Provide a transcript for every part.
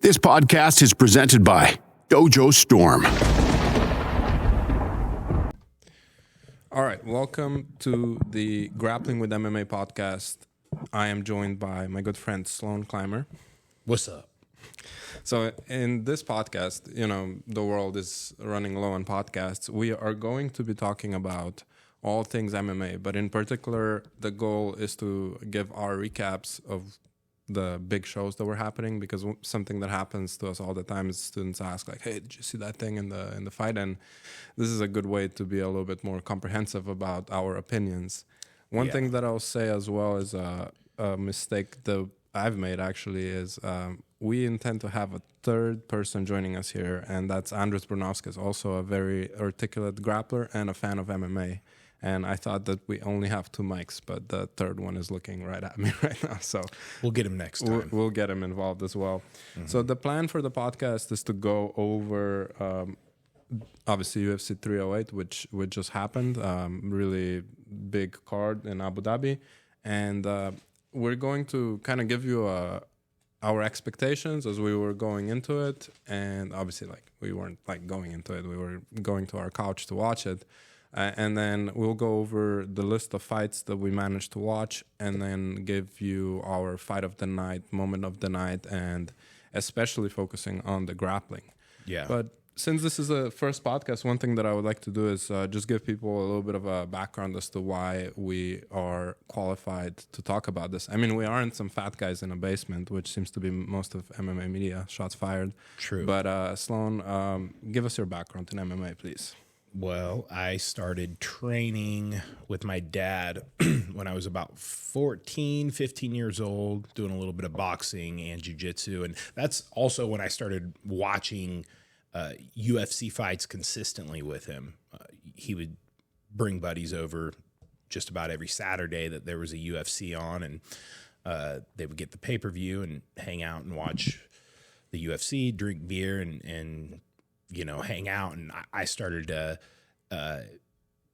This podcast is presented by Dojo Storm. All right, welcome to the Grappling with MMA podcast. I am joined by my good friend Sloan, Clymer. What's up? So in this podcast, the world is running low on podcasts. We are going to be talking about all things MMA, but in particular, the goal is to give our recaps of the big shows that were happening, because something that happens to us all the time is students ask like, hey, did you see that thing in the fight? And this is a good way to be a little bit more comprehensive about our opinions. One thing that I'll say as well is a mistake that I've made actually is we intend to have a third person joining us here, and that's Andres Brunovskis, also a very articulate grappler and a fan of MMA. And I thought that we only have two mics, but the third one is looking right at me right now. So we'll get him next time. We'll get him involved as well. Mm-hmm. So the plan for the podcast is to go over, obviously, UFC 308, which just happened. Really big card in Abu Dhabi. And we're going to kind of give you our expectations as we were going into it. And obviously, we weren't going into it. We were going to our couch to watch it. And then we'll go over the list of fights that we managed to watch, and then give you our fight of the night, moment of the night, and especially focusing on the grappling. Yeah. But since this is a first podcast, one thing that I would like to do is just give people a little bit of a background as to why we are qualified to talk about this. I mean, we aren't some fat guys in a basement, which seems to be most of MMA media, shots fired. True. But Sloan, give us your background in MMA, please. Well, I started training with my dad when I was about 14, 15 years old, doing a little bit of boxing and jiu-jitsu. And that's also when I started watching UFC fights consistently with him. He would bring buddies over just about every Saturday that there was a UFC on, and they would get the pay-per-view and hang out and watch the UFC, drink beer, and hang out. And I started to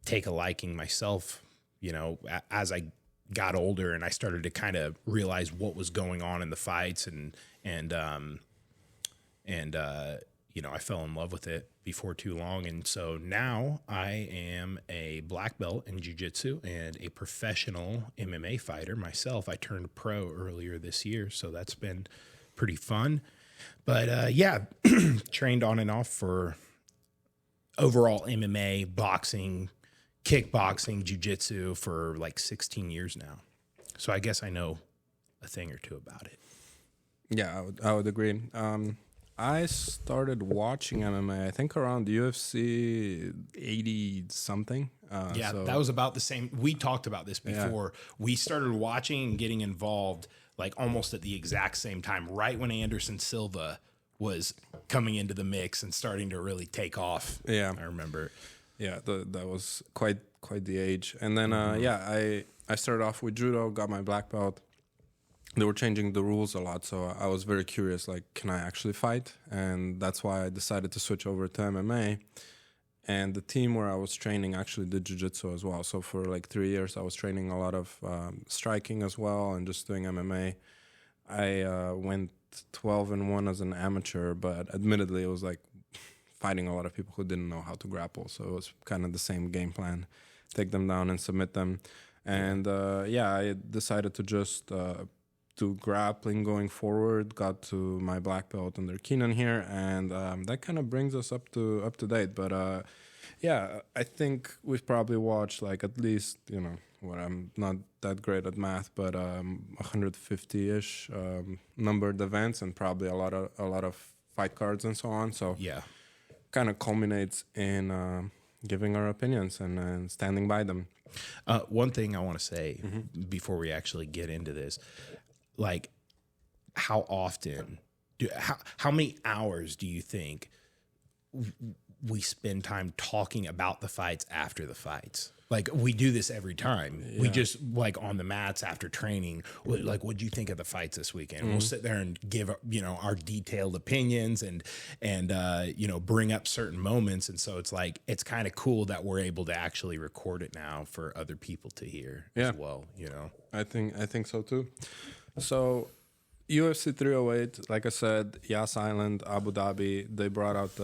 take a liking myself, as I got older, and I started to kind of realize what was going on in the fights, and I fell in love with it before too long. And so now I am a black belt in jiu-jitsu and a professional MMA fighter myself. I turned pro earlier this year, so that's been pretty fun. But trained on and off for overall MMA, boxing, kickboxing, jiu-jitsu for 16 years now. So I guess I know a thing or two about it. Yeah, I would agree. I started watching MMA, I think around UFC 80-something. That was about the same. We talked about this before. Yeah. We started watching and getting involved almost at the exact same time, right when Anderson Silva was coming into the mix and starting to really take off. Yeah, I remember. Yeah, that was quite the age. And then I started off with judo, got my black belt. They were changing the rules a lot, so I was very curious, can I actually fight? And that's why I decided to switch over to MMA. And the team where I was training actually did jiu-jitsu as well. So for 3 years, I was training a lot of striking as well and just doing MMA. I went 12-1 as an amateur, but admittedly, it was fighting a lot of people who didn't know how to grapple. So it was kind of the same game plan: take them down and submit them. And I decided to just do grappling going forward. Got to my black belt under Keenan here, and that kind of brings us up to date. But I think we've probably watched at least I'm not that great at math, but 150-ish numbered events, and probably a lot of fight cards and so on. So kind of culminates in giving our opinions and standing by them. One thing I want to say before we actually get into this, how often how many hours do you think we spend time talking about the fights after the fights? We do this every time. Yeah. We just on the mats after training, what'd you think of the fights this weekend? Mm-hmm. We'll sit there and give, our detailed opinions and bring up certain moments. And so it's kind of cool that we're able to actually record it now for other people to hear as well, I think so too. So UFC 308, like I said, Yas Island, Abu Dhabi, they brought out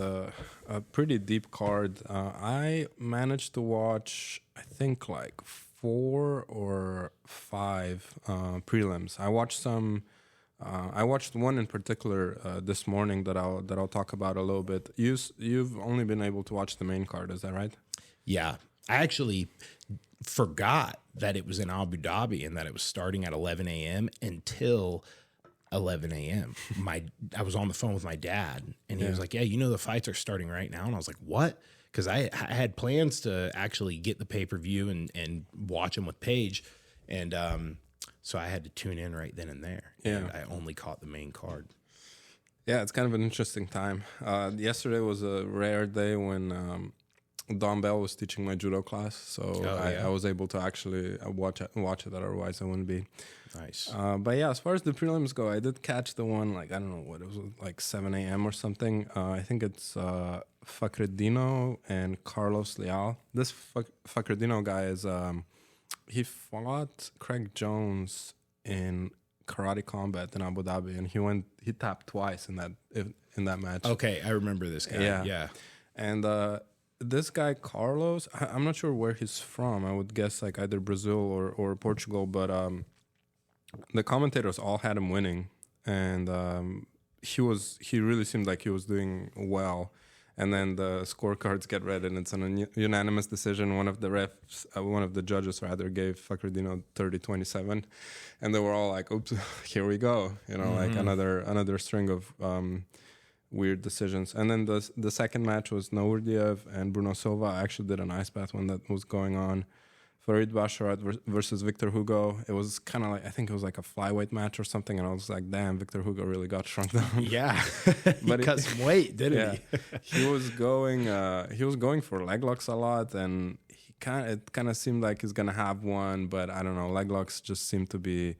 a pretty deep card. I managed to watch, I think, like 4 or 5 prelims. I watched some. I watched one in particular this morning that I'll talk about a little bit. You've only been able to watch the main card, is that right? Yeah, I actually forgot that it was in Abu Dhabi and that it was starting at 11 a.m. until 11 a.m. I was on the phone with my dad, and he was like, "Yeah, you know the fights are starting right now," and I was like, "What?" Because I had plans to actually get the pay-per-view and watch them with Paige, and so I had to tune in right then and there. Yeah. And I only caught the main card. Yeah, it's kind of an interesting time. Yesterday was a rare day when Don Bell was teaching my judo class, so I was able to actually watch it. Otherwise, I wouldn't be. Nice. But yeah, as far as the prelims go, I did catch the one, like, I don't know what it was, like 7 a.m. or something. I think it's Facredino and Carlos Leal. This Facredino guy is he fought Craig Jones in karate combat in Abu Dhabi, and he tapped twice in that match. Okay, I remember this guy. Yeah. And this guy Carlos, I'm not sure where he's from. I would guess like either Brazil or Portugal, but the commentators all had him winning, and he really seemed like he was doing well. And then the scorecards get read, and it's an unanimous decision. One of the judges rather, gave Facredino 30-27, and they were all like, "Oops, here we go!" Like another string of weird decisions. And then the second match was Naurdiev and Bruno Silva. I actually did an ice bath when that was going on. Farid Basharat versus Victor Hugo. It was kind of like, I think it was like a flyweight match or something, and I was like, damn, Victor Hugo really got shrunk down. Yeah, but he cut some weight, didn't he? He was going for leg locks a lot, and it kind of seemed like he's gonna have one, but I don't know. Leg locks just seem to be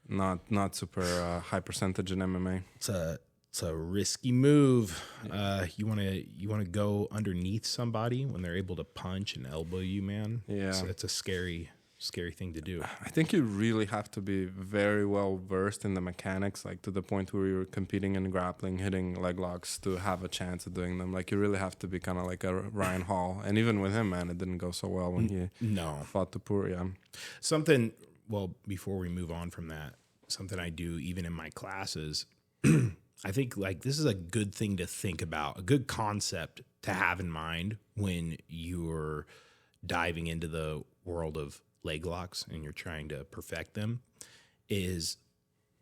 not super high percentage in MMA. It's a risky move. You want to go underneath somebody when they're able to punch and elbow you, man. Yeah, it's a scary thing to do. I think you really have to be very well versed in the mechanics, like to the point where you're competing in grappling, hitting leg locks, to have a chance of doing them. Like you really have to be kind of like a Ryan Hall. And even with him, man, it didn't go so well when he fought Topuria. Something. Well, before we move on from that, something I do even in my classes. I think like this is a good thing to think about, a good concept to have in mind when you're diving into the world of leg locks and you're trying to perfect them is,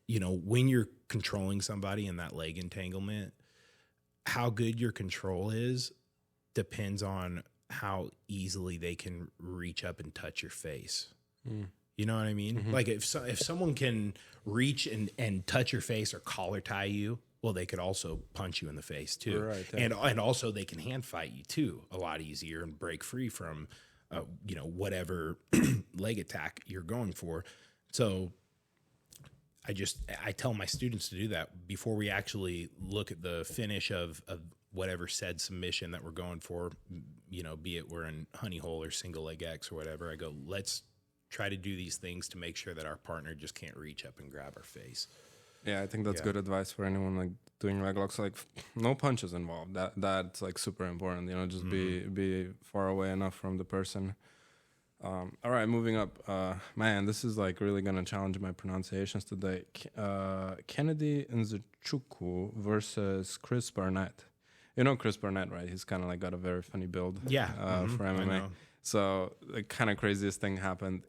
when you're controlling somebody in that leg entanglement, how good your control is depends on how easily they can reach up and touch your face. You know what I mean? Mm-hmm. Like if someone can reach and touch your face or collar tie you, well, they could also punch you in the face too. Right, yeah. And also they can hand fight you too a lot easier and break free from, whatever leg attack you're going for. So I tell my students to do that before we actually look at the finish of whatever said submission that we're going for, be it we're in honey hole or single leg X or whatever. I go, let's try to do these things to make sure that our partner just can't reach up and grab our face. Yeah, I think that's good advice for anyone like doing leg locks. Like no punches involved. That's like super important. Just be far away enough from the person. All right, moving up. Man, this is like really gonna challenge my pronunciations today. Kennedy Nzechukwu versus Chris Barnett. You know Chris Barnett, right? He's kind of like got a very funny build. Yeah, for MMA. So the kind of craziest thing happened.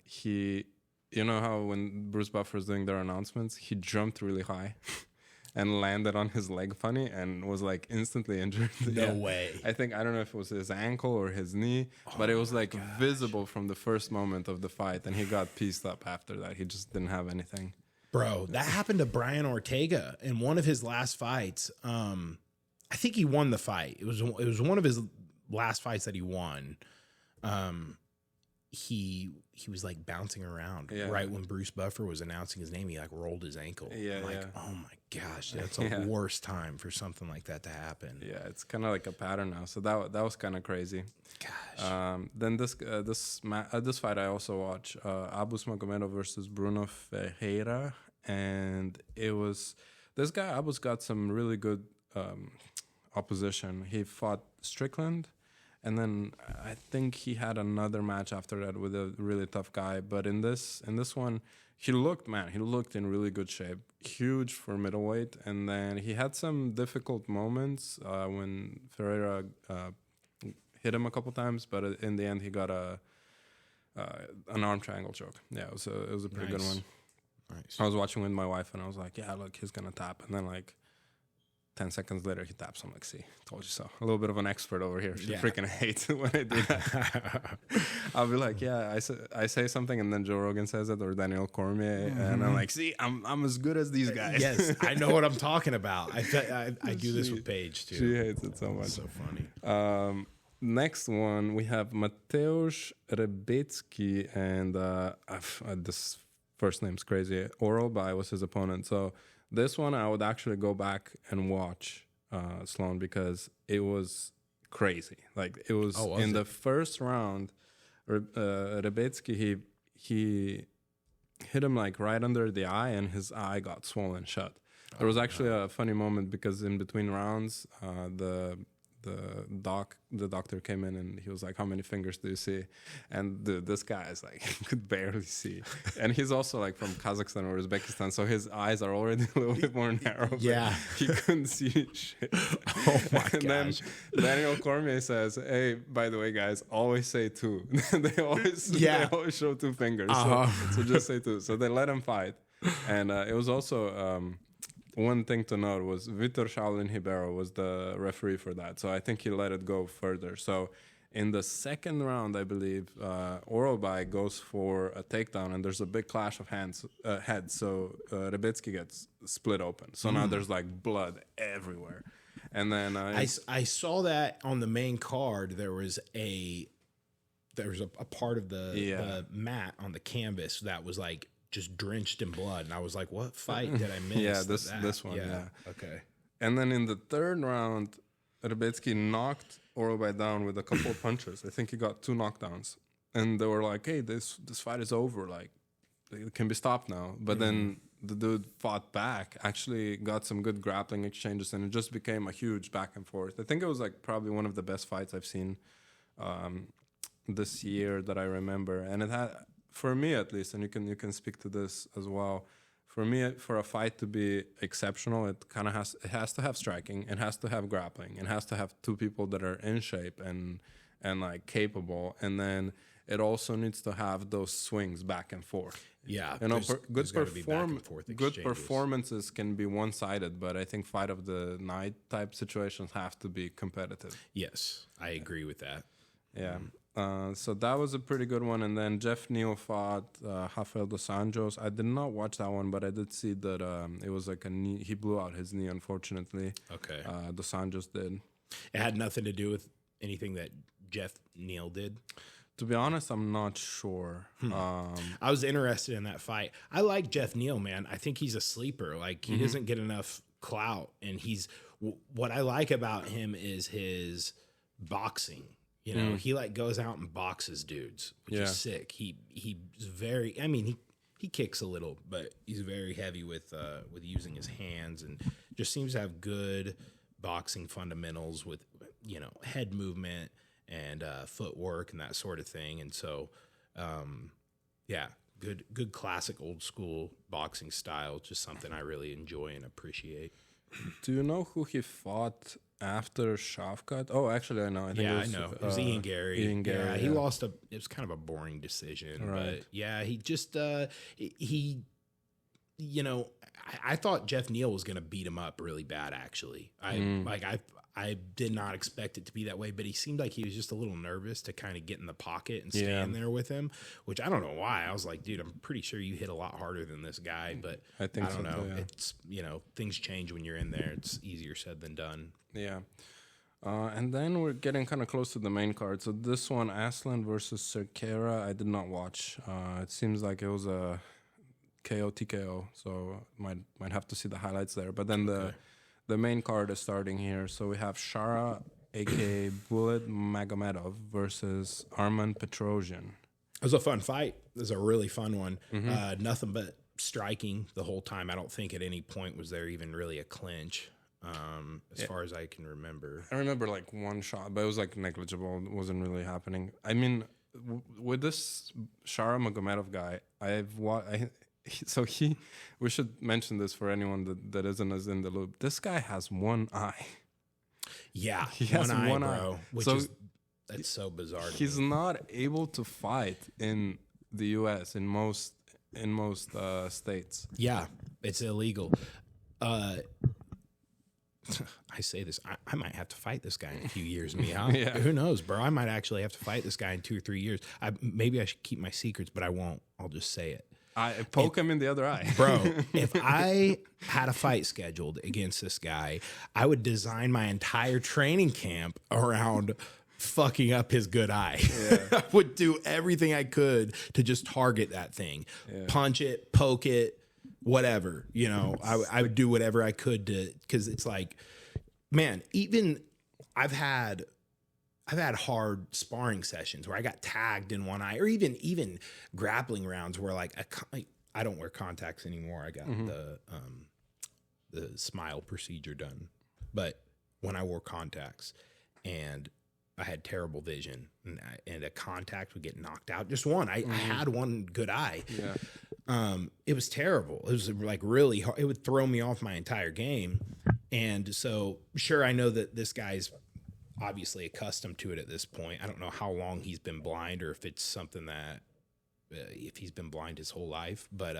You know how when Bruce Buffer was doing their announcements, he jumped really high and landed on his leg funny and was like instantly injured. No way. I don't know if it was his ankle or his knee, but it was like visible from the first moment of the fight, and he got pieced up after that. He just didn't have anything. Bro, that happened to Brian Ortega in one of his last fights. I think he won the fight. It was one of his last fights that he won. He was like bouncing around right when Bruce Buffer was announcing his name. He like rolled his ankle. Oh my gosh, that's the worst time for something like that to happen. Yeah, it's kind of like a pattern now. So that was kind of crazy. Gosh. Then this fight I also watch Abus Magomedov versus Bruno Ferreira, and it was this guy. I was got some really good opposition. He fought Strickland, and then I think he had another match after that with a really tough guy. But in this one, he looked in really good shape, huge for middleweight, and then he had some difficult moments when Ferreira hit him a couple times, but in the end he got an arm triangle choke. Yeah, it was a pretty good one. Nice. I was watching with my wife, and I was like, yeah, look, he's gonna tap, and then like 10 seconds later, he taps. I'm like, see, told you so. A little bit of an expert over here. She freaking hates it when I do that. I'll be like, yeah, I say something, and then Joe Rogan says it, or Daniel Cormier, and I'm like, see, I'm as good as these guys. Yes, I know what I'm talking about. I do this with Paige, too. She hates it so much. So funny. Next one, we have Mateusz Rebecki, and this first name's crazy. Oralbai was his opponent. So this one, I would actually go back and watch Sloan, because it was crazy. Like, it was in the first round, Rebecki, he hit him like right under the eye, and his eye got swollen shut. There was actually a funny moment, because in between rounds, the doctor came in, and he was like, how many fingers do you see? And this guy is like, could barely see. And he's also like from Kazakhstan or Uzbekistan, so his eyes are already a little bit more narrow. Yeah. He couldn't see shit. Oh my gosh. And then Daniel Cormier says, hey, by the way, guys, always say two. They always show two fingers. So just say two. So they let him fight. And it was also... one thing to note was Vitor Shaolin Ribeiro was the referee for that. So I think he let it go further. So in the second round, I believe, Oralbai goes for a takedown, and there's a big clash of heads. So Rebecki gets split open. So now there's like blood everywhere. And then I saw that on the main card. There was a part of the mat on the canvas that was like just drenched in blood, and I was like, what fight did I miss? Yeah, this one. Yeah. Okay. And then in the third round, Rebecki knocked Oralbai down with a couple of punches. I think he got 2 knockdowns, and they were like, hey, this fight is over, like it can be stopped now. But then the dude fought back, actually got some good grappling exchanges, and it just became a huge back and forth. I think it was like probably one of the best fights I've seen this year that I remember. And it had, for me at least, and you can speak to this as well. For me, for a fight to be exceptional, it kind of has to have striking, it has to have grappling, it has to have 2 people that are in shape and like capable, and then it also needs to have those swings back and forth. Yeah, you know, good performances can be one-sided, but I think fight of the night type situations have to be competitive. Yes, I agree with that. Yeah. So that was a pretty good one. And then Jeff Neal fought Rafael dos Anjos. I did not watch that one, but I did see that it was like a knee. He blew out his knee, unfortunately. Okay. Dos Anjos did. It had nothing to do with anything that Jeff Neal did? To be honest, I'm not sure. I was interested in that fight. I like Jeff Neal, man. I think he's a sleeper. Like, he doesn't get enough clout. And what I like about him is his boxing. You know, he like goes out and boxes dudes, which is sick. He's very, I mean, he kicks a little, but he's very heavy with using his hands, and just seems to have good boxing fundamentals with, you know, head movement and footwork and that sort of thing. And so, good classic old school boxing style, just something I really enjoy and appreciate. Do you know who he fought after Shavkat? Oh, actually, I know. I know. It was Ian Gary. Yeah, he lost it was kind of a boring decision. Right. But yeah, he just, you know, I thought Jeff Neal was going to beat him up really bad, actually. I did not expect it to be that way, but he seemed like he was just a little nervous to kind of get in the pocket and stand there with him, which I don't know why. I was like, dude, I'm pretty sure you hit a lot harder than this guy, but I don't know. Too, yeah. It's, you know, things change when you're in there. It's easier said than done. Yeah. And then we're getting kind of close to the main card. So this one, Aslan versus Cerqueira, I did not watch. It seems like it was a KO TKO, so might have to see the highlights there. But then the main card is starting here. So we have Shara, a.k.a. Bullet Magomedov, versus Arman Petrosian. It was a fun fight. It was a really fun one. Nothing but striking the whole time. I don't think at any point was there even really a clinch, as far as I can remember. I remember like one shot, but it was like negligible. It wasn't really happening. I mean, with this Shara Magomedov guy, we should mention this for anyone that isn't as in the loop. This guy has one eye. Yeah, he has one eye, bro. That's so bizarre. He's not able to fight in the U.S. in most states. Yeah, it's illegal. I say this, I might have to fight this guy in a few years, Miha. Yeah. Who knows, bro? I might actually have to fight this guy in 2 or 3 years. Maybe I should keep my secrets, but I won't. I'll just say it. I poke him in the other eye. Bro, if I had a fight scheduled against this guy, I would design my entire training camp around fucking up his good eye. Yeah. I would do everything I could to just target that thing. Yeah. Punch it, poke it, whatever. You know, I would do whatever I could to, because it's like, man, even I've had hard sparring sessions where I got tagged in one eye, or even grappling rounds where like I don't wear contacts anymore. I got the smile procedure done, but when I wore contacts and I had terrible vision and a contact would get knocked out, just one. I had one good eye. Yeah. It was terrible. It was like really hard. It would throw me off my entire game. And so, sure, I know that this guy's obviously accustomed to it at this point. I don't know how long he's been blind, or if it's something that if he's been blind his whole life, but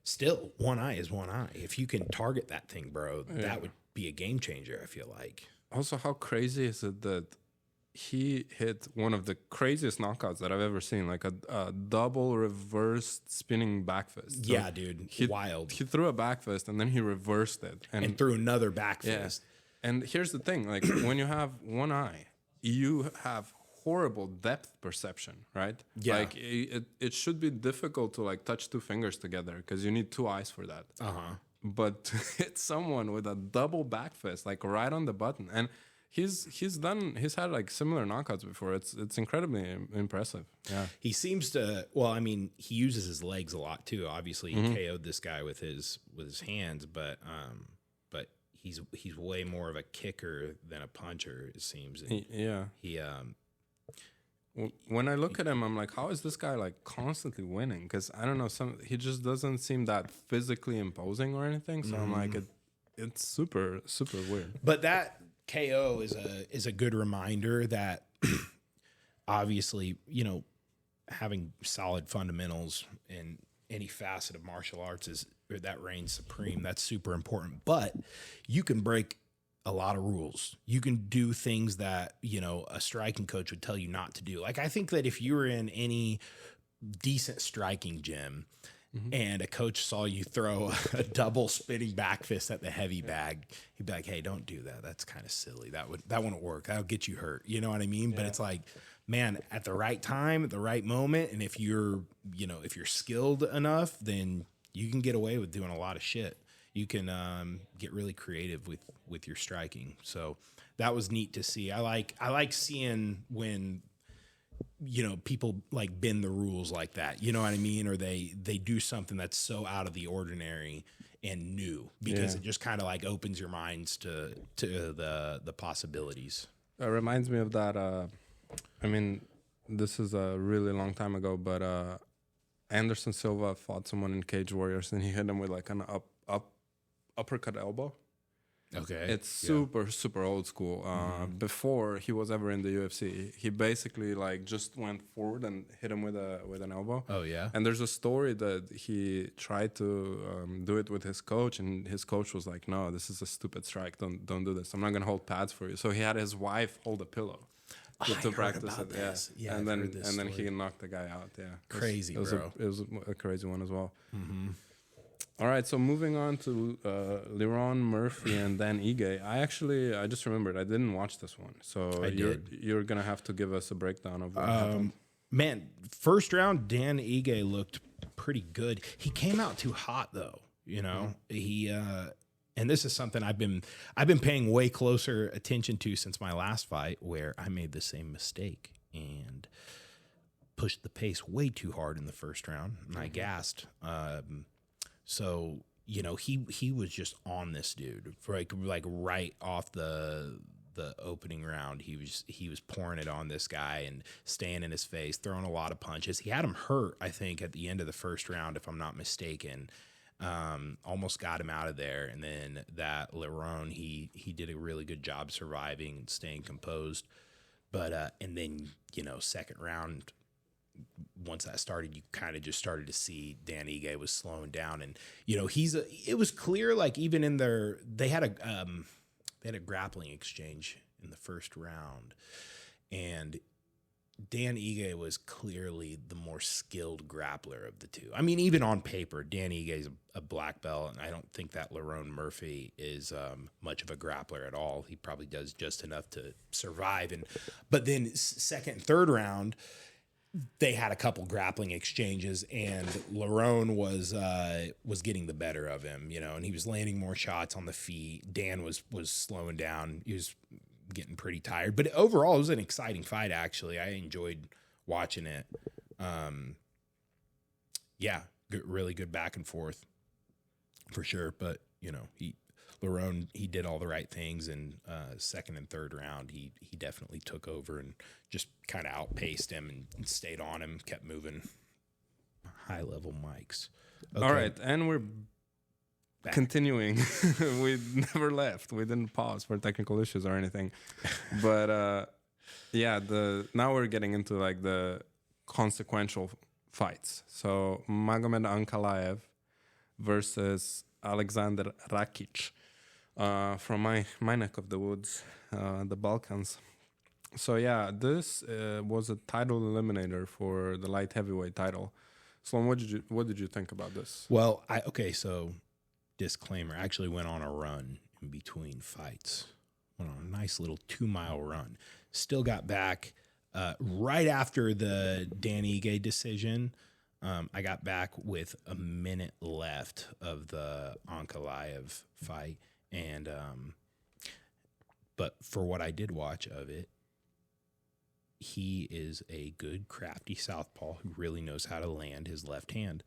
still, one eye is one eye. If you can target that thing, bro, that would be a game changer, I feel like. Also, how crazy is it that he hit one of the craziest knockouts that I've ever seen, like a double reversed spinning back fist. Yeah, dude, wild. He threw a back fist and then he reversed it. And threw another back fist. And here's the thing, like when you have one eye, you have horrible depth perception, right? Yeah. Like it should be difficult to like touch two fingers together because you need two eyes for that. Uh-huh. But to hit someone with a double back fist, like right on the button, and he's had like similar knockouts before. It's incredibly impressive. Yeah. He seems to, well, I mean, he uses his legs a lot too. Obviously, he KO'd this guy with his hands, but he's way more of a kicker than a puncher, it seems. When I look at him, I'm like, how is this guy like constantly winning? Because I don't know, he just doesn't seem that physically imposing or anything. So I'm like, it's super super weird. But that KO is a good reminder that obviously, you know, having solid fundamentals in any facet of martial arts that reigns supreme. That's super important. But you can break a lot of rules. You can do things that, you know, a striking coach would tell you not to do. Like, I think that if you were in any decent striking gym and a coach saw you throw a double spinning back fist at the heavy bag, he'd be like, hey, don't do that. That's kind of silly. That wouldn't work. That'll get you hurt. You know what I mean? Yeah. But it's like, man, at the right time, at the right moment, and if you're skilled enough, then you can get away with doing a lot of shit. You can get really creative with your striking. So that was neat to see. I like seeing when, you know, people like bend the rules like that. You know what I mean? Or they do something that's so out of the ordinary and new, because it just kind of like opens your minds to the possibilities. It reminds me of that. I mean, this is a really long time ago, but Anderson Silva fought someone in Cage Warriors and he hit him with like an uppercut elbow. Okay. It's super old school. Before he was ever in the UFC, he basically like just went forward and hit him with an elbow. Oh yeah. And there's a story that he tried to do it with his coach, and his coach was like, "No, this is a stupid strike. Don't do this. I'm not gonna hold pads for you." So he had his wife hold a pillow to practice it. This. Yeah. And then he knocked the guy out. Yeah. Crazy, bro. It was a crazy one as well. All right, so moving on to Liron Murphy and Dan Ige. I just remembered I didn't watch this one, so you're gonna have to give us a breakdown of what happened. Man, first round, Dan Ige looked pretty good. He came out too hot though. You know, he and this is something I've been paying way closer attention to since my last fight, where I made the same mistake and pushed the pace way too hard in the first round, and I gassed. So, he was just on this dude for like right off the opening round. He was pouring it on this guy and staying in his face, throwing a lot of punches. He had him hurt, I think, at the end of the first round, if I'm not mistaken. Almost got him out of there. And then that Lerone, he did a really good job surviving and staying composed. But, and then, second round, once that started, you kind of just started to see Dan Ige was slowing down. And, it was clear, like even in they had a grappling exchange in the first round, and Dan Ige was clearly the more skilled grappler of the two. I mean, even on paper, Dan Ige is a black belt, and I don't think that Lerone Murphy is much of a grappler at all. He probably does just enough to survive. But then second and third round, they had a couple grappling exchanges, and Lerone was getting the better of him, and he was landing more shots on the feet. Dan was slowing down. He was getting pretty tired, but overall it was an exciting fight. Actually, I enjoyed watching it. Really good back and forth for sure. But Lerone, he did all the right things, and second and third round he definitely took over and just kind of outpaced him and stayed on him, kept moving. High level mics. Okay. All right, and we're back. Continuing. We never left. We didn't pause for technical issues or anything. But now we're getting into like the consequential fights. So Magomed Ankalaev versus Alexander Rakic from my neck of the woods, the Balkans. So this was a title eliminator for the light heavyweight title. Sloan, what did you think about this? Well, so disclaimer, I actually went on a run in between fights. Went on a nice little 2-mile run. Still got back right after the Dan Ige decision. I got back with a minute left of the Ankalaev fight, and but for what I did watch of it, he is a good, crafty southpaw who really knows how to land his left hand.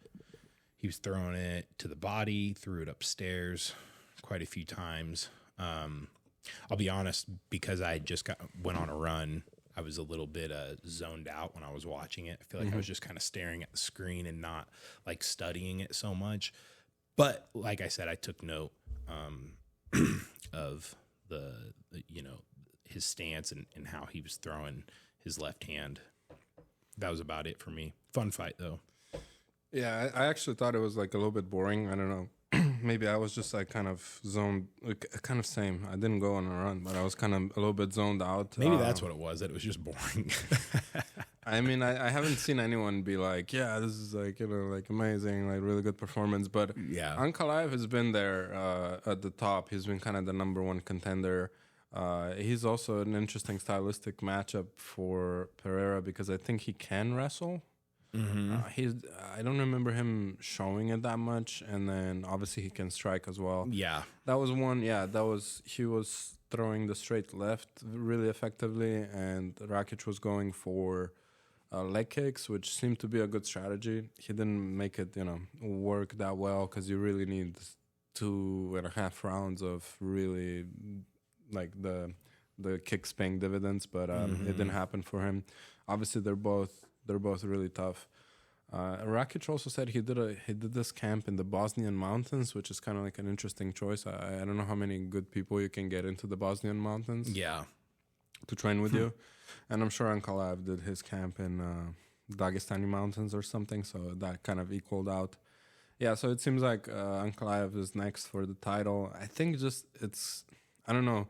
He was throwing it to the body, threw it upstairs quite a few times. I'll be honest, because I just went on a run, I was a little bit zoned out when I was watching it. I feel like I was just kind of staring at the screen and not like studying it so much. But like I said, I took note of the his stance and how he was throwing his left hand. That was about it for me. Fun fight though. Yeah, I actually thought it was like a little bit boring. I don't know. Maybe I was just like kind of zoned, kind of same. I didn't go on a run, but I was kind of a little bit zoned out. Maybe that's what it was, that it was just boring. I mean, I haven't seen anyone be like, yeah, this is like, like amazing, like really good performance. But yeah, Ankalaev has been there at the top. He's been kind of the number one contender. He's also an interesting stylistic matchup for Pereira because I think he can wrestle. I don't remember him showing it that much, and then obviously he can strike as well. Yeah, that was one. Yeah, he was throwing the straight left really effectively, and Rakic was going for leg kicks, which seemed to be a good strategy. He didn't make it, work that well because you really need 2.5 rounds of really like the kicks paying dividends, but it didn't happen for him. Obviously, they're both really tough. Rakic also said he did this camp in the Bosnian mountains, which is kind of like an interesting choice. I don't know how many good people you can get into the Bosnian mountains. Yeah, to train with you, and I'm sure Ankalaev did his camp in Dagestani mountains or something, so that kind of equaled out. Yeah, so it seems like Ankalaev is next for the title. I think I don't know,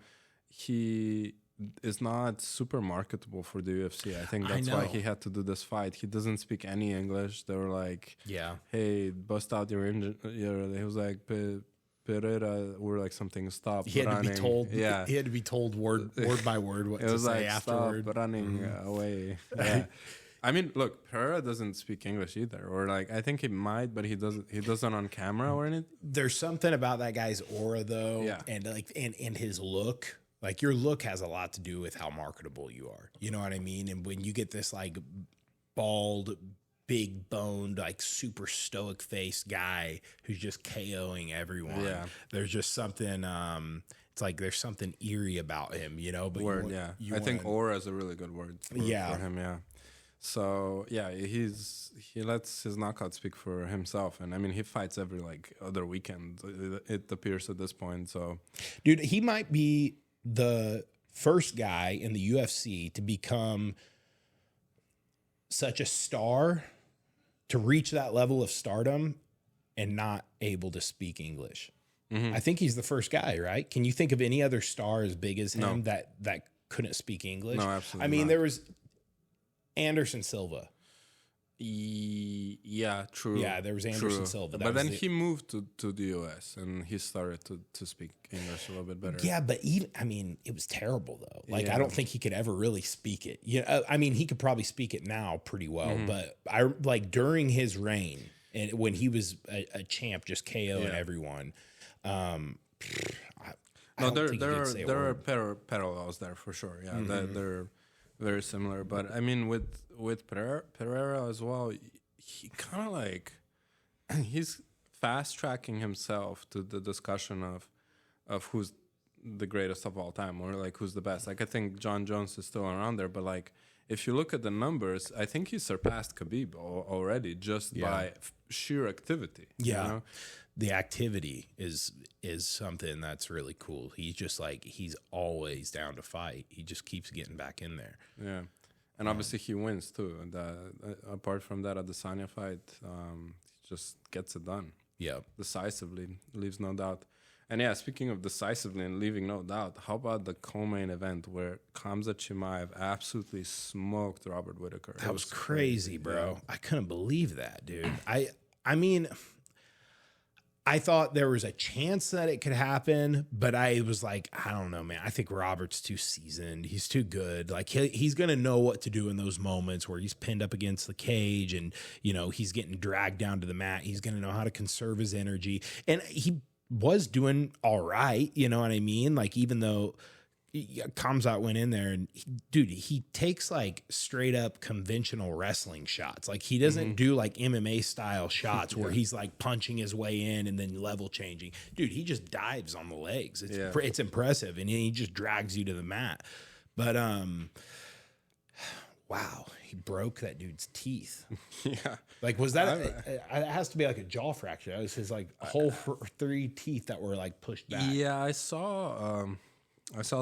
he is not super marketable for the UFC. I think that's why he had to do this fight. He doesn't speak any English. They were like, hey, bust out your engine. He was like, Pereira, or like something, stop he had running. To be told, he had to be told word by word what to say afterward. Stop running away. Yeah. I mean, look, Pereira doesn't speak English either, or like I think he might, but he doesn't on camera or anything. There's something about that guy's aura though, and like and his look. Like your look has a lot to do with how marketable you are. You know what I mean? And when you get this like bald, big boned, like super stoic faced guy who's just KOing everyone. Yeah. There's just something, it's like there's something eerie about him, you know? But I think aura is a really good word for him. Yeah. So yeah, he lets his knockout speak for himself, and I mean he fights every like other weekend. It appears at this point. So, dude, he might be the first guy in the UFC to become such a star, to reach that level of stardom, and not able to speak English. I think he's the first guy, right? Can you think of any other star as big as him that couldn't speak English? No, absolutely. I mean, not. there was Anderson Silva. Yeah, true. Yeah, there was Anderson Silva. But then he moved to the US and he started to speak English a little bit better. Yeah, but even, I mean, it was terrible though. Like, I don't think he could ever really speak it. Yeah, I mean, he could probably speak it now pretty well, but I like during his reign and when he was a champ, just KOing everyone. There are parallels there for sure. Yeah, they're very similar. But I mean, with Pereira as well, he kind of like he's fast tracking himself to the discussion of who's the greatest of all time, or like who's the best. Like I think John Jones is still around there, but like if you look at the numbers, I think he surpassed Khabib already just by sheer activity. Yeah. You know? The activity is something that's really cool. He's just like, he's always down to fight. He just keeps getting back in there. Yeah. And obviously he wins too. And apart from that, at the Sanya fight, he just gets it done. Yeah. Decisively, leaves no doubt. And yeah, speaking of decisively and leaving no doubt, how about the co-main event where Khamzat Chimaev absolutely smoked Robert Whittaker? That was crazy, bro. Yeah. I couldn't believe that, dude. I mean, I thought there was a chance that it could happen, but I was like, I don't know, man. I think Robert's too seasoned. He's too good. Like he's going to know what to do in those moments where he's pinned up against the cage and, you know, he's getting dragged down to the mat. He's going to know how to conserve his energy. And he was doing all right. You know what I mean? Like, even though Khamzat went in there and he takes like straight up conventional wrestling shots. Like he doesn't do like MMA style shots where he's like punching his way in and then level changing. Dude, he just dives on the legs. It's impressive. And he just drags you to the mat. But, wow, he broke that dude's teeth. Yeah. Like, was that, it has to be like a jaw fracture. That was his like whole 3 teeth that were like pushed back. Yeah, I saw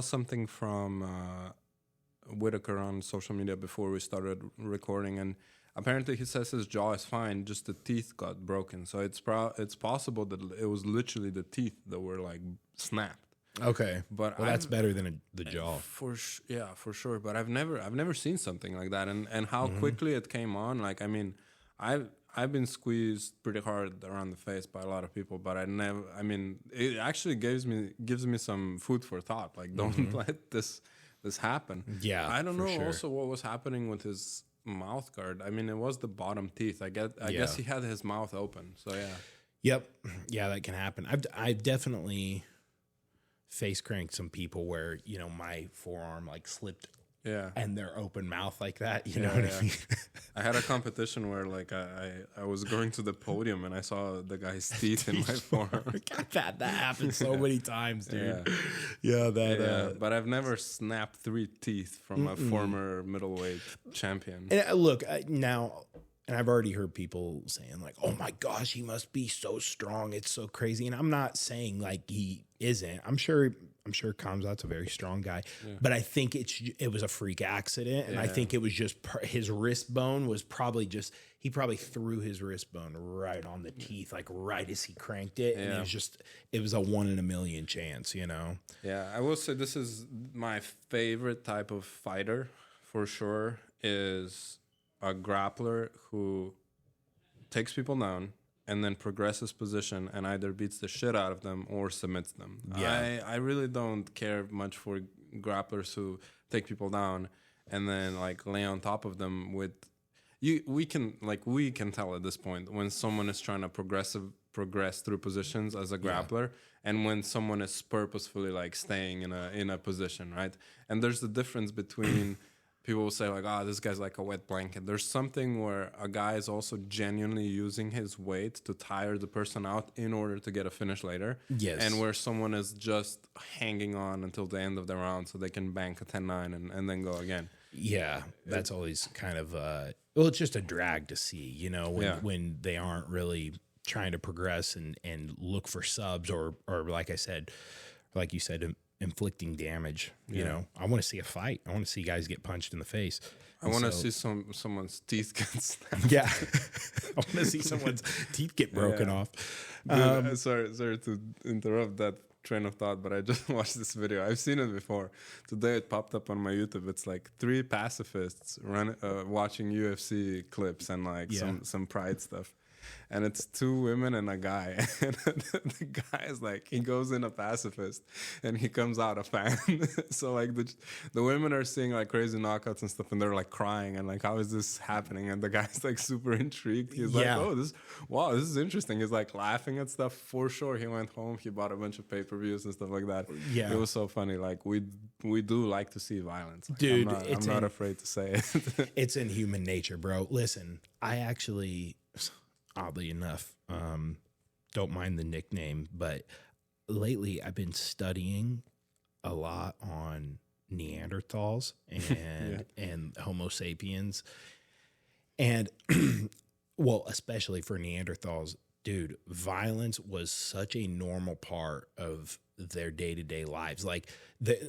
something from Whittaker on social media before we started recording, and apparently he says his jaw is fine, just the teeth got broken. So it's possible that it was literally the teeth that were like snapped. Okay, but that's better than the jaw for sure. But I've never seen something like that, and how quickly it came on. Like I mean, I've been squeezed pretty hard around the face by a lot of people, but it actually gives me some food for thought. Like, don't let this happen. Yeah, I don't know also what was happening with his mouth guard. I mean, it was the bottom teeth. I guess he had his mouth open. So yeah. Yep. Yeah, that can happen. I've definitely face cranked some people where, you know, my forearm like slipped. Yeah, and their open mouth like that, you know what I mean? I had a competition where like I was going to the podium and I saw the guy's teeth in my forearm. That happened so many times, dude. But I've never snapped 3 teeth from a former middleweight champion. And look, now, and I've already heard people saying like, "Oh my gosh, he must be so strong. It's so crazy." And I'm not saying like he isn't. I'm sure Khamzat's a very strong guy, but I think it was a freak accident, and I think it was just his wrist bone was probably he probably threw his wrist bone right on the teeth, like right as he cranked it, and it was a 1 in a million chance, you know. Yeah, I will say this is my favorite type of fighter for sure. Is a grappler who takes people down and then progresses position and either beats the shit out of them or submits them. Yeah. I really don't care much for grapplers who take people down and then like lay on top of them with we can tell at this point when someone is trying to progress through positions as a grappler and when someone is purposefully like staying in a position, right? And there's the difference between people will say like, "Oh, this guy's like a wet blanket." There's something where a guy is also genuinely using his weight to tire the person out in order to get a finish later. Yes. And where someone is just hanging on until the end of the round so they can bank a 10-9 and then go again. Yeah, that's always kind of well, it's just a drag to see, you know, when they aren't really trying to progress and look for subs or like I said, like you said, inflicting damage. You know, I want to see a fight. I want to see guys get punched in the face. I want to see someone's teeth get snapped. Yeah, I want to see someone's teeth get broken off. Dude, sorry to interrupt that train of thought, but I just watched this video. I've seen it before. Today it popped up on my YouTube. It's like 3 pacifists watching UFC clips and like some pride stuff. And it's 2 women and a guy. And the guy is like, he goes in a pacifist and he comes out a fan. So like the women are seeing like crazy knockouts and stuff and they're like crying and like, how is this happening? And the guy's like super intrigued. He's like, oh, this is interesting. He's like laughing at stuff. For sure, he went home, he bought a bunch of pay-per-views and stuff like that. Yeah. It was so funny. Like we do like to see violence. Like, dude, I'm not afraid to say it. It's in human nature, bro. Listen, I actually, oddly enough, don't mind the nickname, but lately I've been studying a lot on Neanderthals and and Homo sapiens, and well, especially for Neanderthals, dude, violence was such a normal part of their day-to-day lives. Like,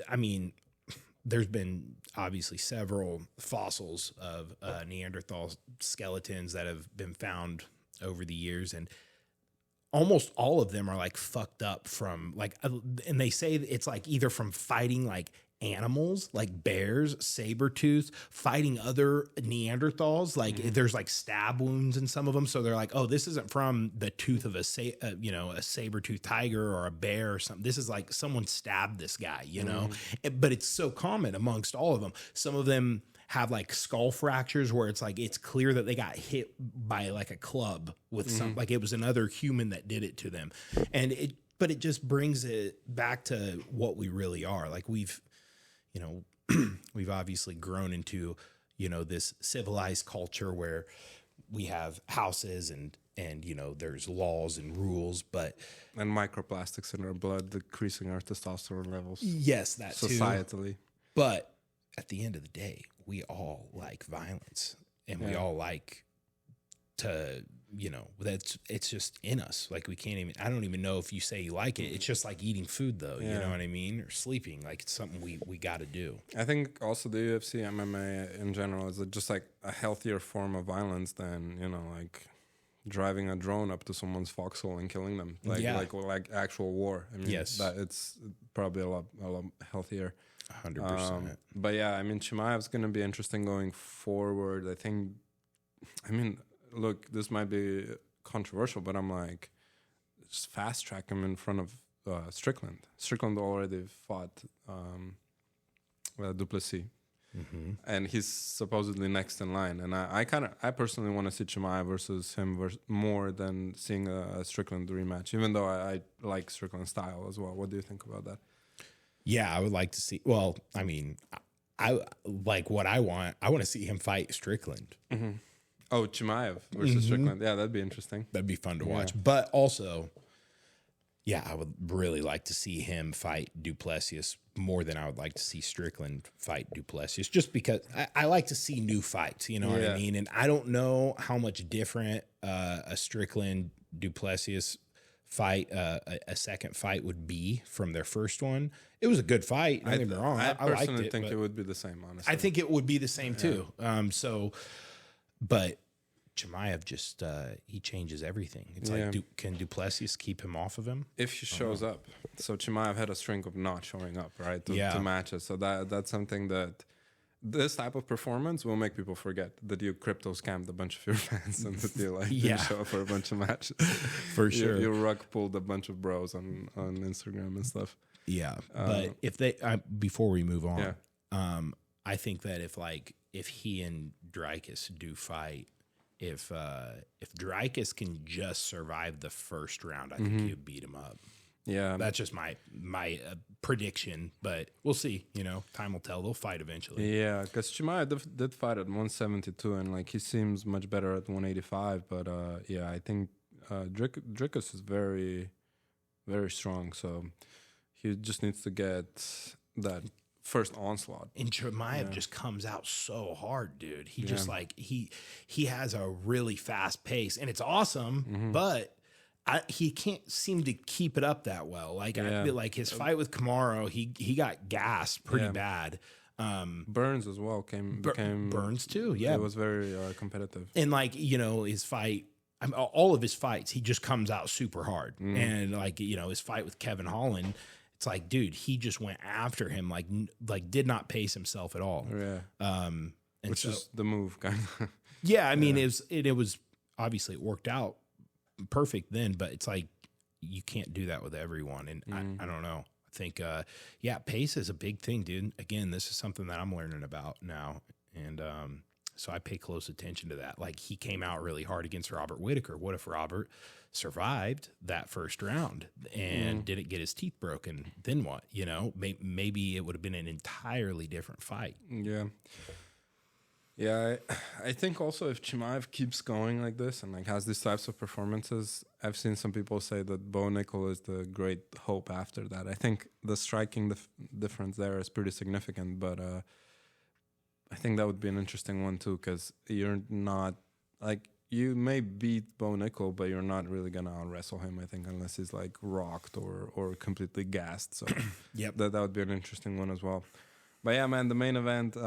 I mean, there's been obviously several fossils of Neanderthal skeletons that have been found over the years, and almost all of them are like fucked up from like, and they say it's like either from fighting like animals like bears, saber-tooth, fighting other Neanderthals. Like there's like stab wounds in some of them, so they're like, oh, this isn't from the tooth of a saber-tooth tiger or a bear or something. This is like someone stabbed this guy, you know. But it's so common amongst all of them. Some of them have like skull fractures where it's like it's clear that they got hit by like a club with some, like it was another human that did it to them. And but it just brings it back to what we really are. Like we've obviously grown into, you know, this civilized culture where we have houses and you know, there's laws and rules, but and microplastics in our blood decreasing our testosterone levels. Yes, that societally. Too. But at the end of the day, we all like violence, and we all like to, you know, it's just in us. Like we can't even, I don't even know if you say you like it. It's just like eating food though, you know what I mean? Or sleeping. Like it's something we got to do. I think also the UFC, MMA in general is just like a healthier form of violence than, you know, like driving a drone up to someone's foxhole and killing them. Like actual war. I mean, that it's probably a lot healthier. 100%. But yeah, I mean, Chimaev's going to be interesting going forward. I mean, look, this might be controversial, but I'm like, just fast track him in front of Strickland. Strickland already fought Duplessis, and he's supposedly next in line. And I personally want to see Chimaev versus him more than seeing a Strickland rematch, even though I like Strickland's style as well. What do you think about that? Yeah, I would like to see. Well, I mean, I like what I want. I want to see him fight Strickland. Oh, Chimaev versus Strickland. Yeah, that'd be interesting. That'd be fun to watch. But also, yeah, I would really like to see him fight Duplessis more than I would like to see Strickland fight Duplessis, just because I like to see new fights. You know what I mean? And I don't know how much different a Strickland Duplessis fight, a second fight would be from their first one. It was a good fight. Don't get me wrong. I personally liked it, think it would be the same, honestly. I think it would be the same too. But Chimaev just, he changes everything. It's like, can Duplessis keep him off of him? If he shows up. So Chimaev had a string of not showing up, right, to matches. So that's something that this type of performance will make people forget that you crypto scammed a bunch of your fans and that you didn't show up for a bunch of matches. For sure. You rug pulled a bunch of bros on Instagram and stuff. Yeah. But if they, before we move on, I think that if he and Dreykus do fight, if Dreykus can just survive the first round, I think he'll beat him up. Yeah. That's just my prediction, but we'll see. You know, time will tell. They'll fight eventually. Yeah, because Chimaev did fight at 172, and like he seems much better at 185. But yeah, I think Dricus is very, very strong. So he just needs to get that first onslaught. And Chimaev just comes out so hard, dude. He just like he has a really fast pace, and it's awesome, but he can't seem to keep it up that well. Like I feel like his fight with Kamaru, he got gassed pretty bad. Burns as well became Burns too. Yeah, it was very competitive. And like, you know, his fight, I mean, all of his fights, he just comes out super hard. And like, you know, his fight with Kevin Holland, it's like, dude, he just went after him, like did not pace himself at all. Yeah, which is the move, kind of. Yeah, I mean, it was obviously it worked out perfect then, but it's like you can't do that with everyone. And I don't know. I think, pace is a big thing, dude. Again, this is something that I'm learning about now. And so I pay close attention to that. Like he came out really hard against Robert Whitaker. What if Robert survived that first round and didn't get his teeth broken? Then what? You know, maybe it would have been an entirely different fight. Yeah. Yeah, I think also if Chimaev keeps going like this and like has these types of performances, I've seen some people say that Bo Nickel is the great hope after that. I think the striking difference there is pretty significant, but I think that would be an interesting one too, because you're not like you may beat Bo Nickel, but you're not really gonna out wrestle him. I think unless he's like rocked or completely gassed. So that would be an interesting one as well. But yeah, man, the main event.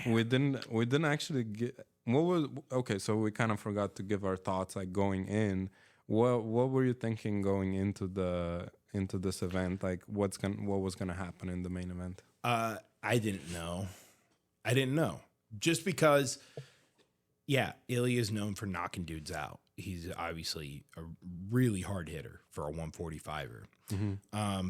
We didn't actually get so we kind of forgot to give our thoughts like going in. What were you thinking going into this event? Like what was gonna happen in the main event? I didn't know. Just because Ilia is known for knocking dudes out. He's obviously a really hard hitter for a 145er.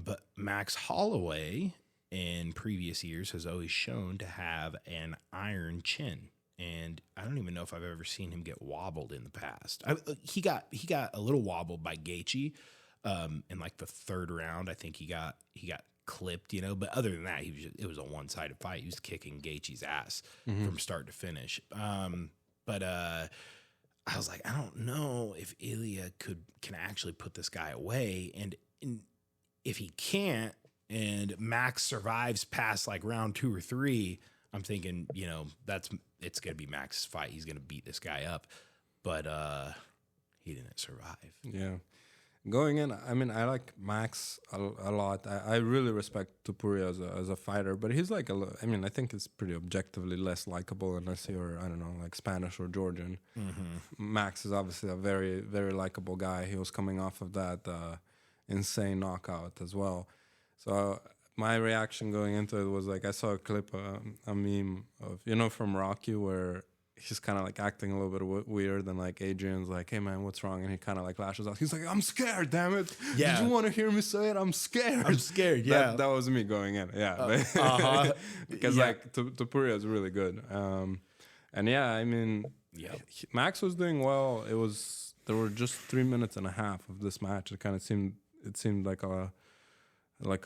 But Max Holloway in previous years has always shown to have an iron chin. And I don't even know if I've ever seen him get wobbled in the past. He got a little wobbled by Gaethje in like the third round. I think he got clipped, you know. But other than that, it was a one-sided fight. He was kicking Gaethje's ass from start to finish. But I was like, I don't know if Ilia can actually put this guy away, and if he can't, and Max survives past like round 2 or 3, I'm thinking, you know, it's gonna be Max's fight. He's gonna beat this guy up, but he didn't survive. Yeah, going in, I mean, I like Max a lot. I really respect Topuria as a fighter, but he's like I think it's pretty objectively less likable unless you're, I don't know, like Spanish or Georgian. Max is obviously a very, very likable guy. He was coming off of that insane knockout as well. So my reaction going into it was like I saw a clip, a meme of, you know, from Rocky where he's kind of like acting a little bit weird and like Adrian's like, hey man, what's wrong? And he kind of like lashes out. He's like, I'm scared, damn it. Yeah. Did you want to hear me say it? I'm scared. Yeah. That was me going in. Yeah. Because like Topuria is really good. And yeah, I mean, Max was doing well. There were just 3 minutes and a half of this match. It seemed like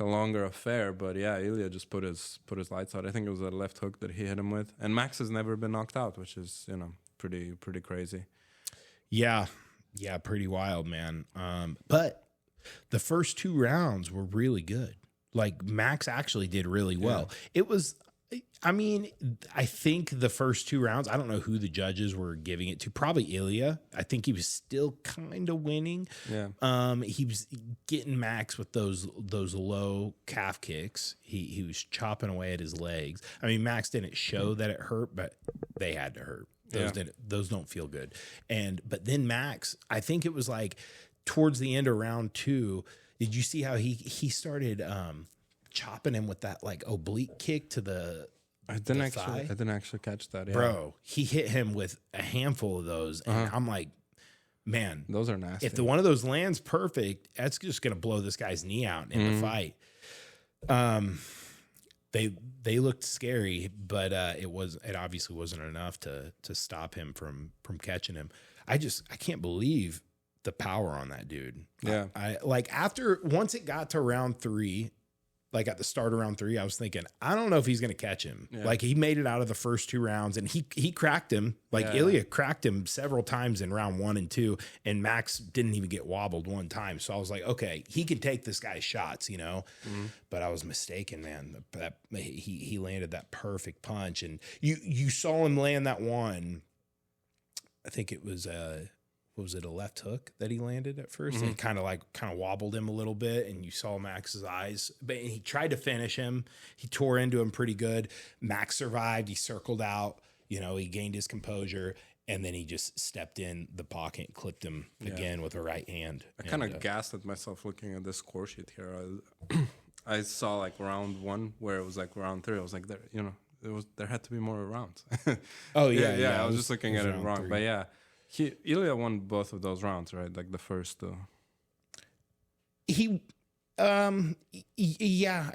a longer affair, but yeah, Ilia just put his lights out. I think it was a left hook that he hit him with, and Max has never been knocked out, which is, you know, pretty crazy. Yeah, pretty wild, man. But the first 2 rounds were really good. Like Max actually did really well. It was, I mean, I think the first 2 rounds, I don't know who the judges were giving it to. Probably Ilia. I think he was still kind of winning. Yeah. He was getting Max with those low calf kicks. He was chopping away at his legs. I mean, Max didn't show that it hurt, but they had to hurt. Those don't feel good. But then Max, I think it was like towards the end of round 2, did you see how he started chopping him with that like oblique kick to the I didn't actually catch that. Yeah. Bro, he hit him with a handful of those, and I'm like, man, those are nasty. If one of those lands perfect, that's just gonna blow this guy's knee out in the fight. They looked scary, but it obviously wasn't enough to stop him from catching him. I can't believe the power on that dude. Yeah. I like once it got to round 3, like at the start of round 3, I was thinking, I don't know if he's going to catch him. Yeah. Like he made it out of the first 2 rounds and he cracked him. Like Ilia cracked him several times in round 1 and 2, and Max didn't even get wobbled one time. So I was like, okay, he can take this guy's shots, you know, but I was mistaken, man. He landed that perfect punch, and you saw him land that one. I think it was was it a left hook that he landed at first? And kind of wobbled him a little bit, and you saw Max's eyes. But he tried to finish him. He tore into him pretty good. Max survived. He circled out. You know, he gained his composure, and then he just stepped in the pocket and clipped him again with a right hand. I kind of gassed at myself looking at this score sheet here. I saw like round 1 where it was like round 3. I was like, there had to be more rounds. Oh yeah. I was just looking at it wrong, 3. But yeah. Ilia won both of those rounds, right? Like the first two. I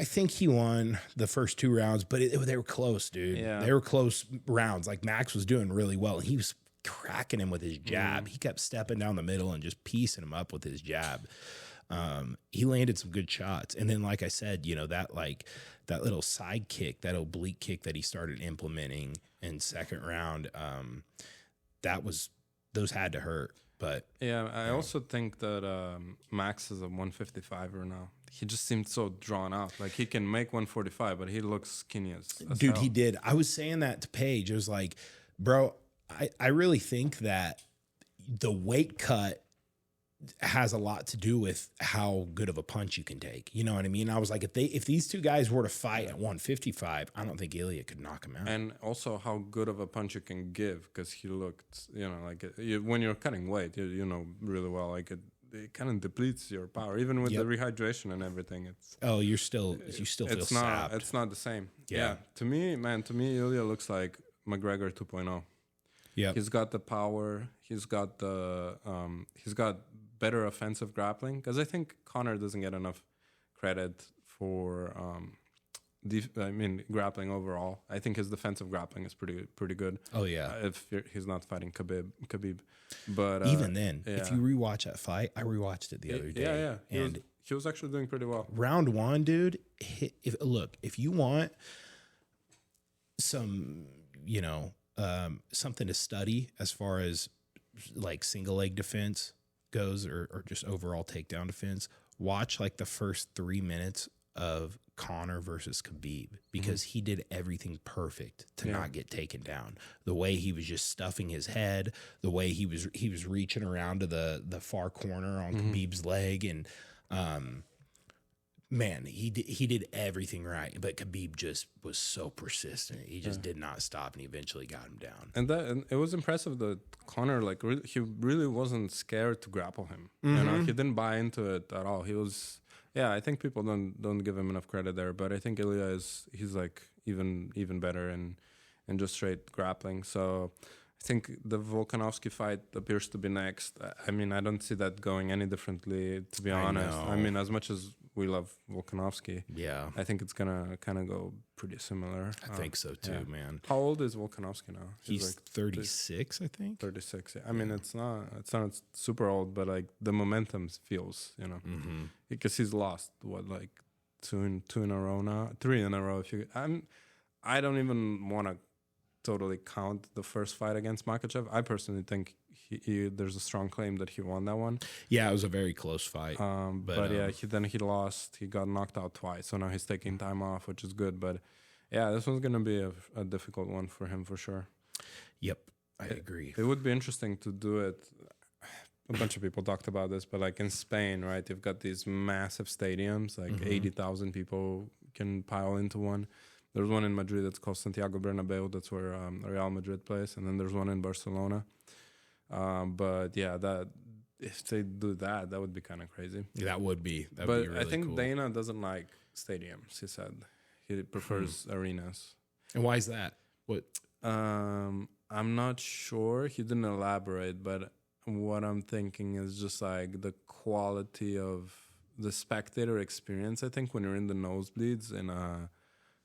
think he won the first 2 rounds, but they were close, dude. Yeah. They were close rounds. Like Max was doing really well. He was cracking him with his jab. He kept stepping down the middle and just piecing him up with his jab. He landed some good shots. And then, like I said, you know, that little side kick, that oblique kick that he started implementing in second round, those had to hurt. But yeah, I also think that Max is a 155er now. He just seemed so drawn out. Like he can make 145, but he looks skinny as dude, hell. he did. I was saying that to Paige. I was like, bro, I really think that the weight cut has a lot to do with how good of a punch you can take. You know what I mean? I was like, if these 2 guys were to fight at 155, I don't think Ilia could knock him out. And also how good of a punch you can give, because he looked, you know, like when you're cutting weight, you know really well, like it kind of depletes your power, even with the rehydration and everything. You still feel sapped. It's not the same. Yeah. To me, Ilia looks like McGregor 2.0. Yeah. He's got the power. He's got better offensive grappling, because I think Conor doesn't get enough credit for grappling overall. I think his defensive grappling is pretty good. Oh yeah, if he's not fighting Khabib. But even then, if you rewatch that fight, I rewatched it the other day. Yeah. He was actually doing pretty well. Round 1, dude. If you want some, you know, something to study as far as like single leg defense goes, or just overall takedown defense, watch like the first 3 minutes of Conor versus Khabib, because he did everything perfect to not get taken down. The way he was just stuffing his head, the way he was reaching around to the far corner on Khabib's leg, and man, he did everything right. But Khabib just was so persistent. He just did not stop, and he eventually got him down. And it was impressive that Conor, like, he really wasn't scared to grapple him. You know, he didn't buy into it at all. He was, I think people don't give him enough credit there. But I think Ilia he's like even better in just straight grappling. So I think the Volkanovski fight appears to be next. I mean, I don't see that going any differently, to be honest. I mean, as much as we love Volkanovski, I think it's gonna kind of go pretty similar. I think so too, man. How old is Volkanovski now? He's like 36, I think. 36. Yeah. I mean, it's not super old, but like the momentum feels, you know, because he's lost like two in a row now, 3 in a row. I don't even want to totally count the first fight against Makhachev. I personally think there's a strong claim that he won that one. Yeah, it was a very close fight. Then he lost. He got knocked out twice, so now he's taking time off, which is good. But yeah, this one's gonna be a difficult one for him for sure. Yep, I agree. It would be interesting to do it. A bunch of people talked about this, but like in Spain, right? You've got these massive stadiums, like 80,000 people can pile into one. There's one in Madrid that's called Santiago Bernabeu. That's where Real Madrid plays. And then there's one in Barcelona. But yeah, that if they do that would be kind of crazy. Yeah, that would be but really I think cool. Dana doesn't like stadiums, he said. He prefers arenas. And why is that? What? I'm not sure. He didn't elaborate, but what I'm thinking is just like the quality of the spectator experience. I think when you're in the nosebleeds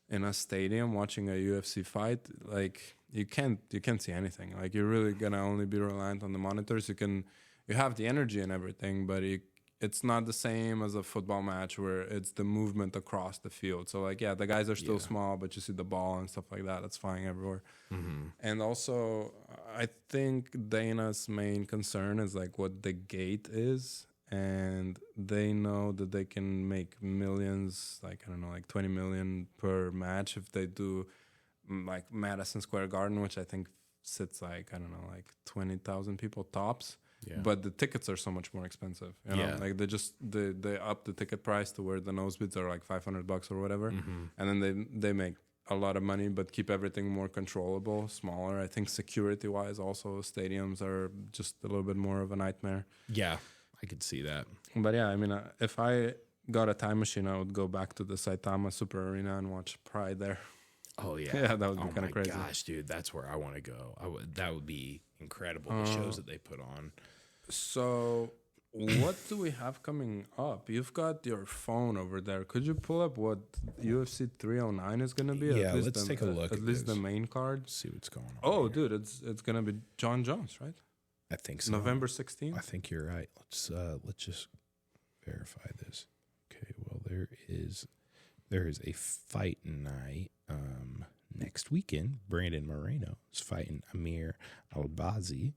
in a stadium watching a UFC fight, like you can't see anything. Like you're really gonna only be reliant on the monitors. you have the energy and everything, but it's not the same as a football match where it's the movement across the field. So like, yeah, the guys are still small, but you see the ball and stuff like that. It's flying everywhere. And also, I think Dana's main concern is like what the gate is. And they know that they can make millions, like, I don't know, like 20 million per match if they do like Madison Square Garden, which I think sits like, I don't know, like 20,000 people tops. Yeah. But the tickets are so much more expensive. You know? Like they up the ticket price to where the nosebleeds are like $500 or whatever. And then they make a lot of money, but keep everything more controllable, smaller. I think security wise also stadiums are just a little bit more of a nightmare. Yeah, I could see that. But yeah, I mean, if I got a time machine, I would go back to the Saitama Super Arena and watch Pride there. Oh yeah, yeah, that would be kind of crazy. Gosh, dude, that's where I want to go. That would be incredible. The shows that they put on. So, what do we have coming up? You've got your phone over there. Could you pull up what UFC 309 is going to be? Yeah, let's take a look. At least the main card. See what's going on. Oh, dude, it's going to be John Jones, right? I think so. November 16th. I think you're right. Let's just verify this. Okay. Well, there is a fight night next weekend. Brandon Moreno is fighting Amir Albazi.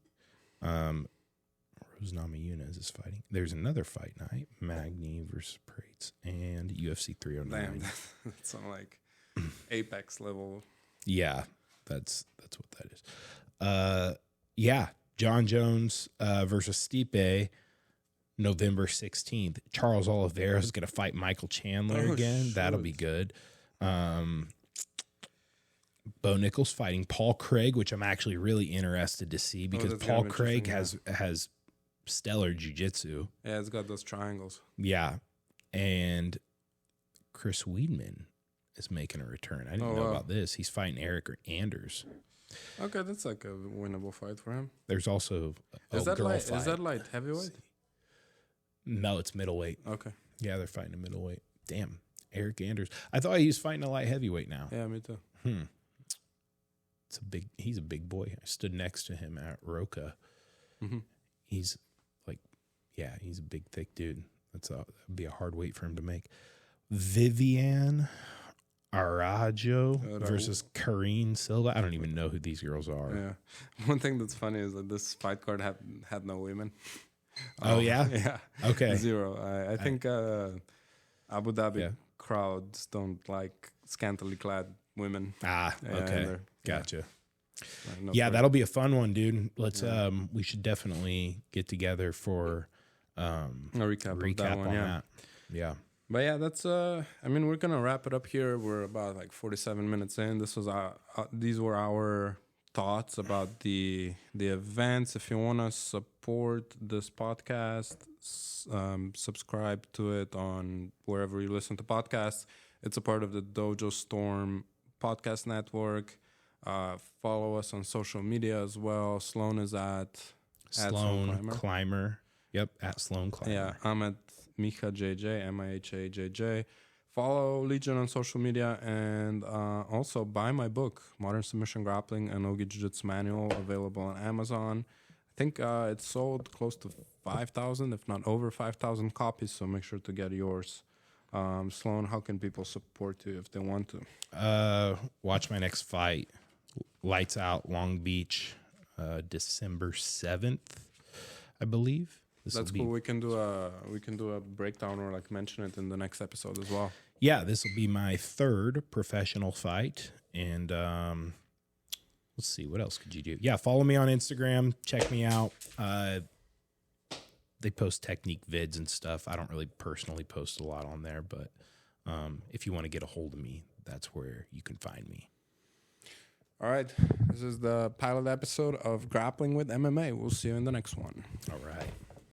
Rose Namajunas is fighting. There's another fight night, Magny versus Prates, and UFC 309. Damn, that's on like Apex level. Yeah, that's what that is. Yeah, John Jones versus Stipe, November 16th. Charles Oliveira is going to fight Michael Chandler again. Shoot. That'll be good. Bo Nichols fighting Paul Craig, which I'm actually really interested to see because Paul Craig has stellar jiu-jitsu. Yeah, it's got those triangles. Yeah. And Chris Weidman is making a return. I didn't know about this. He's fighting Eric Anders. Okay, that's like a winnable fight for him. There's also Is that light heavyweight? No, it's middleweight. Okay. Yeah, they're fighting a middleweight. Damn. Eric Anders. I thought he was fighting a light heavyweight now. Yeah, me too. He's a big boy. I stood next to him at Roca. He's he's a big, thick dude. That'd be a hard weight for him to make. Vivian Arajo versus Karine Silva. I don't even know who these girls are. Yeah. One thing that's funny is that this fight card had no women. Oh, yeah? Yeah. Okay. Zero. I think Abu Dhabi crowds don't like scantily clad women. Okay. Gotcha. That'll be a fun one, dude. Let's we should definitely get together for a recap on that. Yeah. But yeah, that's I mean, we're gonna wrap it up here. We're about like 47 minutes in. This was these were our thoughts about the events. If you want to support this podcast, subscribe to it on wherever you listen to podcasts. It's a part of the Dojo Storm podcast network. Follow us on social media as well. Sloan is at Sloan Clymer. Yep, at Sloan Clymer. Yeah, I'm at Miha JJ, Miha JJ. Follow Legion on social media, and also buy my book, Modern Submission Grappling and Nogi Jiu-Jitsu Manual, available on Amazon. I think it's sold close to 5,000, if not over 5,000 copies, so make sure to get yours. Sloan, how can people support you if they want to? Watch my next fight, Lights Out, Long Beach, December 7th, I believe. That's cool. We can do a breakdown or like mention it in the next episode as well. Yeah, this will be my third professional fight, and let's see, what else could you do? Yeah, follow me on Instagram. Check me out. They post technique vids and stuff. I don't really personally post a lot on there, but if you want to get a hold of me, that's where you can find me. All right. This is the pilot episode of Grappling with MMA. We'll see you in the next one. All right.